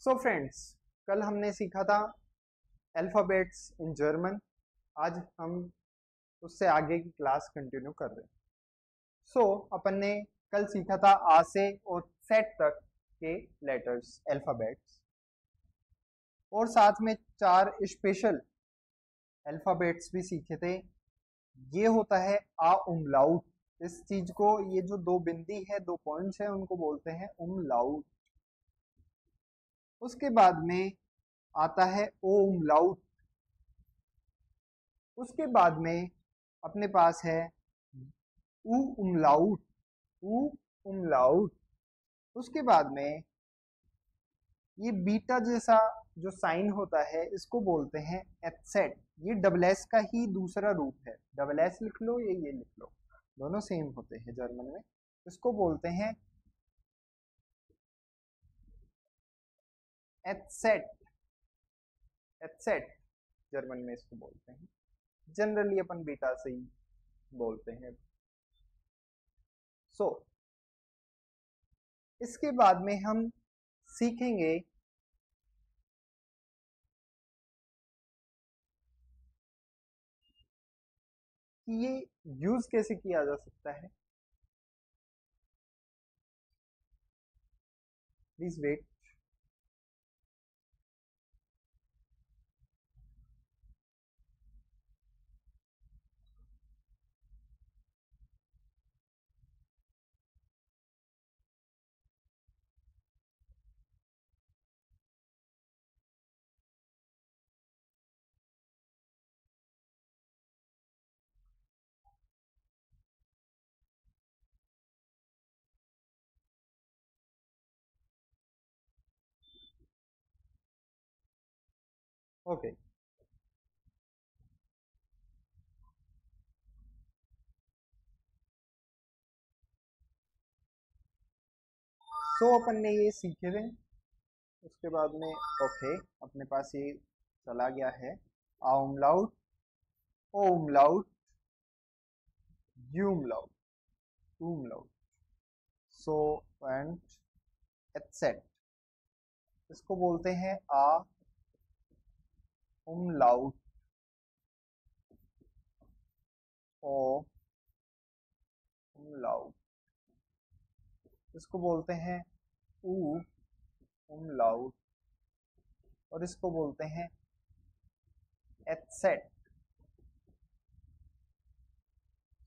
So friends, कल हमने सीखा था अल्फ़ाबेट्स इन जर्मन। आज हम उससे आगे की क्लास कंटिन्यू कर रहे हैं। अपन ने कल सीखा था आ से और सेट तक के लेटर्स अल्फ़ाबेट्स, और साथ में 4 स्पेशल अल्फ़ाबेट्स भी सीखे थे। ये होता है आ उमलाउट। इस चीज को, ये जो 2 बिंदी है, 2 पॉइंट्स है, उनको बोलते हैं उमलाउट। उसके बाद में आता है ओ उमलाउट। उसके बाद में अपने पास है ऊ उमलाउट। ऊ उमलाउट। उसके बाद में ये बीटा जैसा जो साइन होता है, इसको बोलते हैं एटसेट। ये डबल एस का ही दूसरा रूप है। डबल एस लिख लो या ये लिख लो, दोनों सेम होते हैं जर्मन में। इसको बोलते हैं एटसेट। एटसेट जर्मन में इसको बोलते हैं। जनरली अपन बीटा से ही बोलते हैं। इसके बाद में हम सीखेंगे कि ये यूज कैसे किया जा सकता है। Please wait. ओके, अपन ने ये सीखे थे। उसके बाद में ओके, अपने पास ये चला गया है आ उमलाउट, ओ उमलाउट, यू उमलाउट, टू उमलाउट, सो एंड एटसेट। इसको बोलते हैं आ उमलाउट, ओ उमलाउट। इसको बोलते हैं ऊ उमलाउट, और इसको बोलते हैं एटसेट।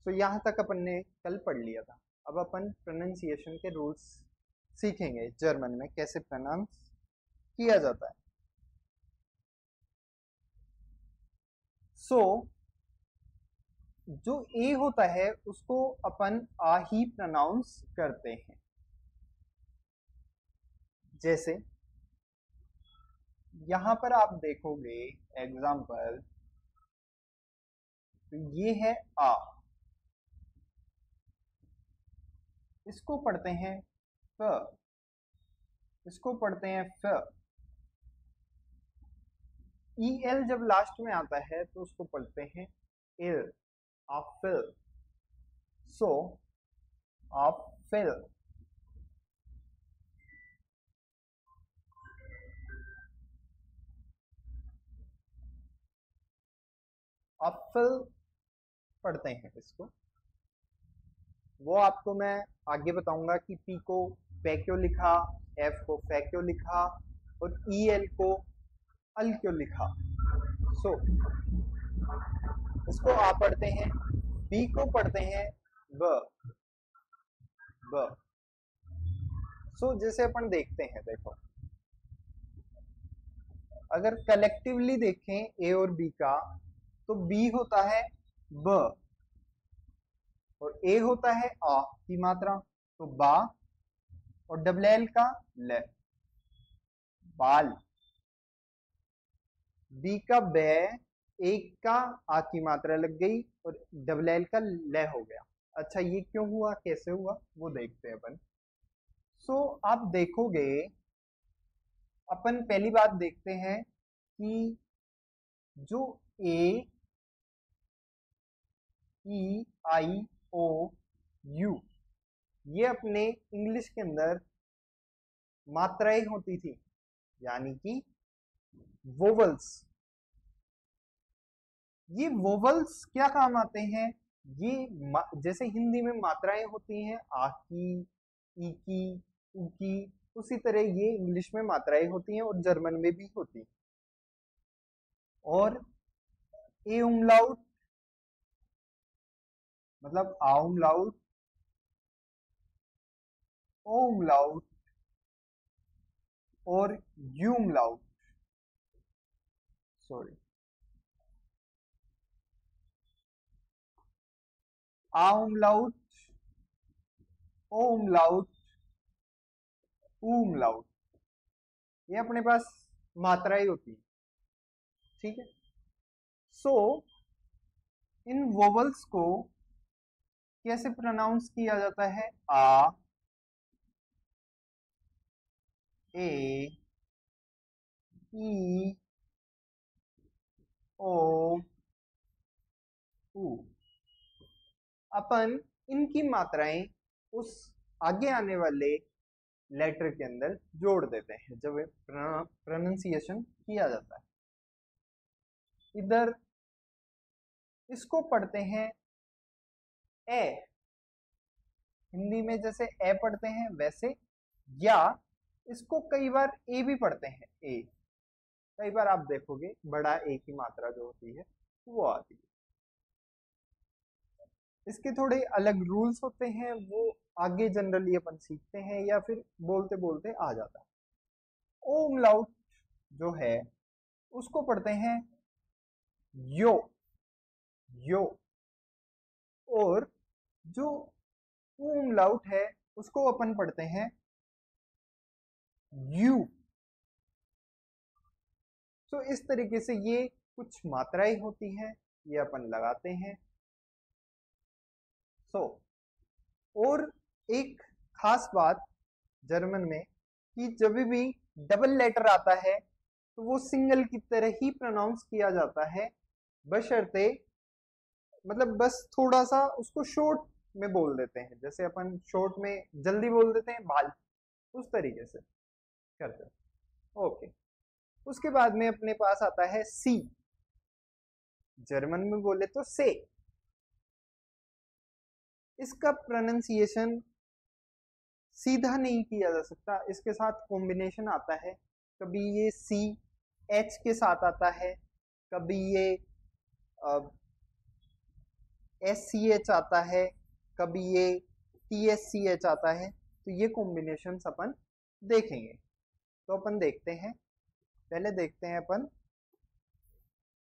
यहाँ तक अपन ने कल पढ़ लिया था। अब अपन प्रोनाउंसिएशन के रूल्स सीखेंगे, जर्मन में कैसे प्रोनाउंस किया जाता है। जो ए होता है उसको अपन आ ही प्रोनाउंस करते हैं। जैसे यहां पर आप देखोगे एग्जाम्पल, तो ये है आ, इसको पढ़ते हैं फ, इसको पढ़ते हैं फ। ई एल जब लास्ट में आता है तो उसको पढ़ते हैं इल, आफिल। सो आफिल। आफिल पढ़ते हैं इसको। वो आपको मैं आगे बताऊंगा कि पी को पे क्यों लिखा, एफ को फे क्यों लिखा, और ई एल को अल क्यों लिखा। इसको आ पढ़ते हैं, बी को पढ़ते हैं ब, ब। जैसे अपन देखते हैं, देखो अगर कलेक्टिवली देखें ए और बी का, तो बी होता है ब और ए होता है आ की मात्रा, तो बा, और डबल एल का ल, बाल। बी का बे, एक का आ की मात्रा लग गई और डबल एल का ल हो गया। अच्छा, ये क्यों हुआ, कैसे हुआ, वो देखते हैं अपन। आप देखोगे, अपन पहली बात देखते हैं कि जो ए, ई, आई, ओ, यू, ये अपने इंग्लिश के अंदर मात्राएं होती थी। यानी कि वोवल्स। ये वोवल्स क्या काम आते हैं? ये जैसे हिंदी में मात्राएं होती हैं आ की, ई की, उ की, उसी तरह ये इंग्लिश में मात्राएं होती हैं और जर्मन में भी होती हैं। और ए उमलाउट मतलब आ उमलाउट, ओ उमलाउट और यू उमलाउट, सॉरी, आ उमलाउट, ओ उमलाउट, ऊ उमलाउट, ये अपने पास मात्राएं होती है। ठीक है। सो इन वोवल्स को कैसे प्रोनाउंस किया जाता है? आ, ए, ई, ओ, ऊ। अपन इनकी मात्राएं उस आगे आने वाले लेटर के अंदर जोड़ देते हैं जब प्रोनाउंसिएशन किया जाता है। इधर इसको पढ़ते हैं ए, हिंदी में जैसे ए पढ़ते हैं वैसे, या इसको कई बार ए भी पढ़ते हैं। ए कई बार आप देखोगे बड़ा ए की मात्रा जो होती है वो आती है। इसके थोड़े अलग रूल्स होते हैं, वो आगे जनरली अपन सीखते हैं या फिर बोलते बोलते आ जाता है। ओ उमलाउट जो है उसको पढ़ते हैं यो, यो। और जो उमलाउट है उसको अपन पढ़ते हैं यू। तो इस तरीके से ये कुछ मात्राएं होती हैं, ये अपन लगाते हैं। सो और एक खास बात जर्मन में कि जब भी डबल लेटर आता है तो वो सिंगल की तरह ही प्रोनाउंस किया जाता है, बशर्ते मतलब बस थोड़ा सा उसको शॉर्ट में बोल देते हैं, जैसे अपन शॉर्ट में जल्दी बोल देते हैं बाल, उस तरीके से करते हैं। ओके। उसके बाद में अपने पास आता है सी, जर्मन में बोले तो से। इसका प्रोनाउंसिएशन सीधा नहीं किया जा सकता, इसके साथ कॉम्बिनेशन आता है। कभी ये सी एच के साथ आता है, कभी ये एस सी एच आता है, कभी ये टी एस सी एच आता है। तो ये कॉम्बिनेशन अपन देखेंगे। तो अपन देखते हैं, पहले देखते हैं अपन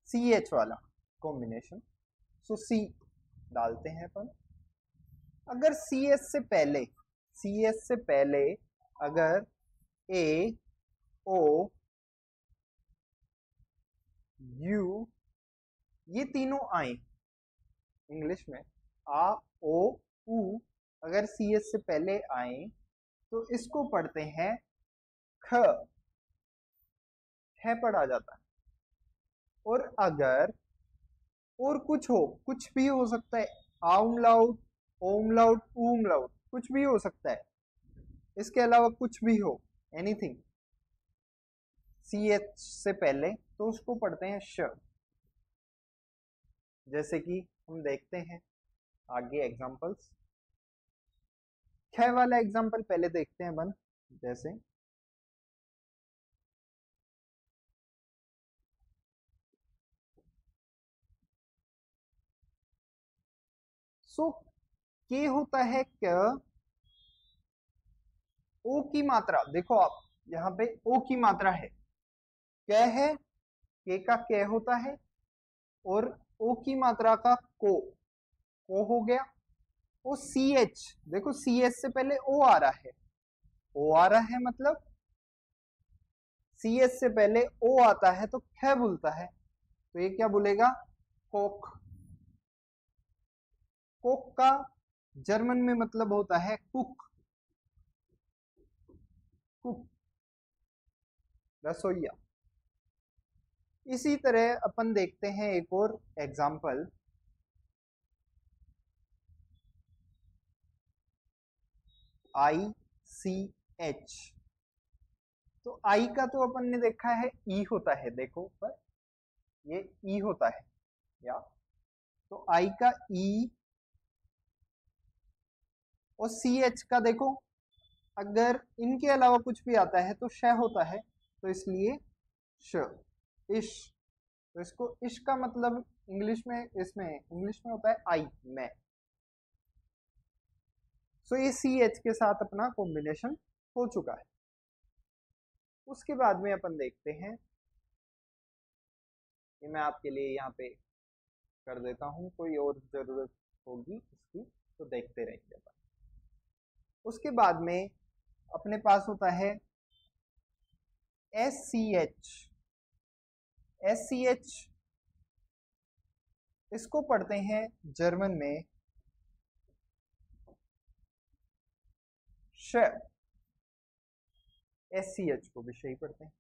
सी एच वाला कॉम्बिनेशन। सो सी डालते हैं अपन। अगर सी एस से पहले, सी एस से पहले अगर ए ओ यू ये तीनों आए इंग्लिश में, आ ओ ऊ, अगर सी एस से पहले आए तो इसको पढ़ते हैं ख, ख पढ़ा जाता है। और अगर और कुछ हो, कुछ भी हो सकता है, आउम लाउड, ओम लाउड, ऊम लाउड, कुछ भी हो सकता है, इसके अलावा कुछ भी हो, एनीथिंग सी एच से पहले, तो उसको पढ़ते हैं श। जैसे कि हम देखते हैं आगे एग्जांपल्स। ख वाला एग्जांपल पहले देखते हैं अपन। जैसे सो के होता है क, ओ की मात्रा देखो आप यहाँ पे ओ की मात्रा है, क है, के का क होता है, और ओ की मात्रा का को हो गया। ओ सी एच, देखो सी एच से पहले ओ आ रहा है, ओ आ रहा है मतलब सी एच से पहले ओ आता है तो ख बोलता है, तो ये क्या बोलेगा? कोक। कोक का जर्मन में मतलब होता है कुक, कुक रसोइया। इसी तरह अपन देखते हैं एक और एग्जाम्पल। आई सी एच, तो आई का तो अपन ने देखा है ई होता है, देखो ऊपर ये ई होता है, या तो आई का ई, और सी एच का देखो अगर इनके अलावा कुछ भी आता है तो श होता है, तो इसलिए श, इश। तो इसको इश का मतलब इंग्लिश में, इसमें इंग्लिश में होता है आई, मैं। सो ये सी एच के साथ अपना कॉम्बिनेशन हो चुका है। उसके बाद में अपन देखते हैं, ये मैं आपके लिए यहाँ पे कर देता हूँ, कोई और जरूरत होगी इसकी तो देखते रहेंगे अपन। उसके बाद में अपने पास होता है S C H. S C H इसको पढ़ते हैं जर्मन में श। एस सी एच को भी सही पढ़ते हैं।